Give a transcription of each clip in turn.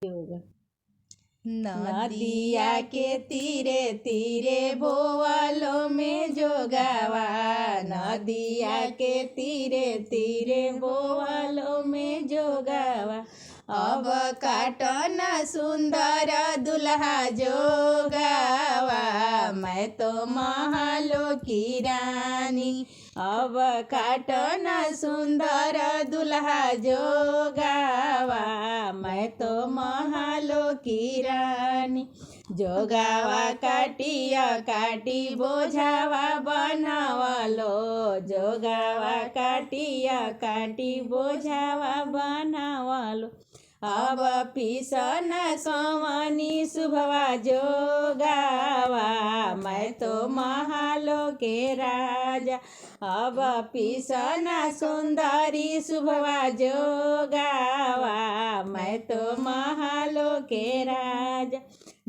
होगा। नदिया के तीरे तीरे बोवलो में जोगावा, नदिया के तीरे तीरे बोवलो में जोगावा। अब काटन सुंदर दुल्हा जोगावा, मैं तो महलों की रानी। अब काटन सुंदर दुल्हा जोगावा, मैं तो महलों की रानी। जोगावा काटिया काटी बोझावा बनावलो, जोगावा काटिया काटी बोझावा बनावलो। अब पिसन सोमनी शुभवा जोगावा, मैं तो महलों के राजा। अब पिसन सुंदरी शुभवा जोगावा, मैं तो महलों के राजा।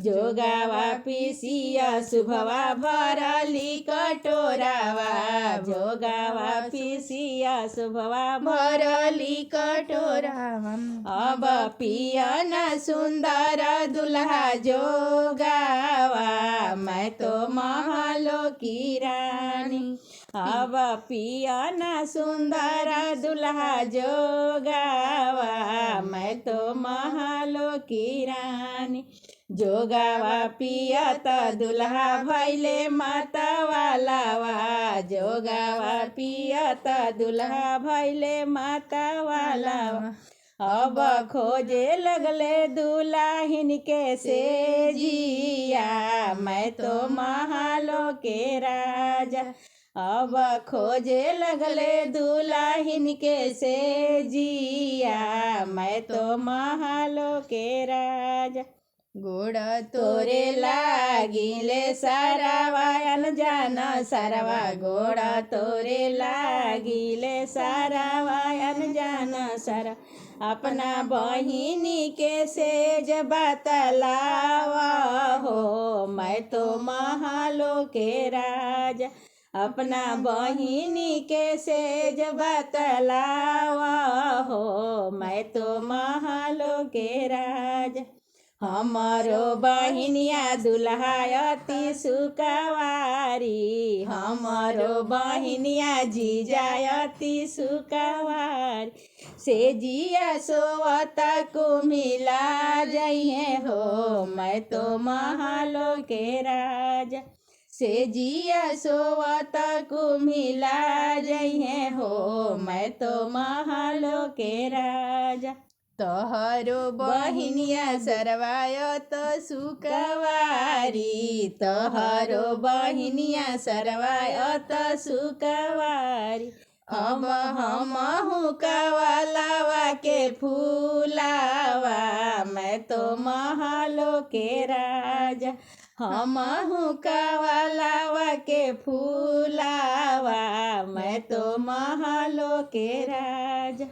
जोगावा पिसिया शुभवा भरली कटोरावा, जोगावा पिसिया शुभवा भरली कटोरावा। अब पियन सुंदर दुल्हा जोगावा, मैं तो महलों की रानी। अब पियन सुंदर दुल्हा जोगावा, मैं तो महलों की रानी। जोगावा पियत दुल्हा भैले मतवालावा, जोगावा पियत दुल्हा भैले मतवालावा। अब खोजे लगले दुल्हिन के सेजिया, मैं तो महलों के राजा। अब खोजे लगले दुल्हिन के सेजिया, मैं तो महलों के राजा। गोड़ तोरे लागिले सारावायन जान सारवा, गोड़ तोरे लागिले सारावायन जान सारा। अपना बहिनी के सेज बतलावा हो, मैं तो महलों के राजा। अपना बहिनी के सेज बतलावा हो, मैं तो महलों के राजा। हमारो बहिनिया दुल्हा अति सुकवारी, हमारो बहिनिया जीजा अति सुकवारी। से जिया सोवता को मिला जइहे हो, मैं तो महलों के राजा। से जिया सोवता को मिला जइहे हो, मैं तो महलों के राजा। तोहरो बहिनिया सरवायत सुकवारी, तोहरो बहिनिया सरवायत सुकवारी। अब हमहु कवलावा के फूलावा, मैं तो महलों के राजा। हमहु कवलावा के फूलावा, मैं तो महलों के राजा।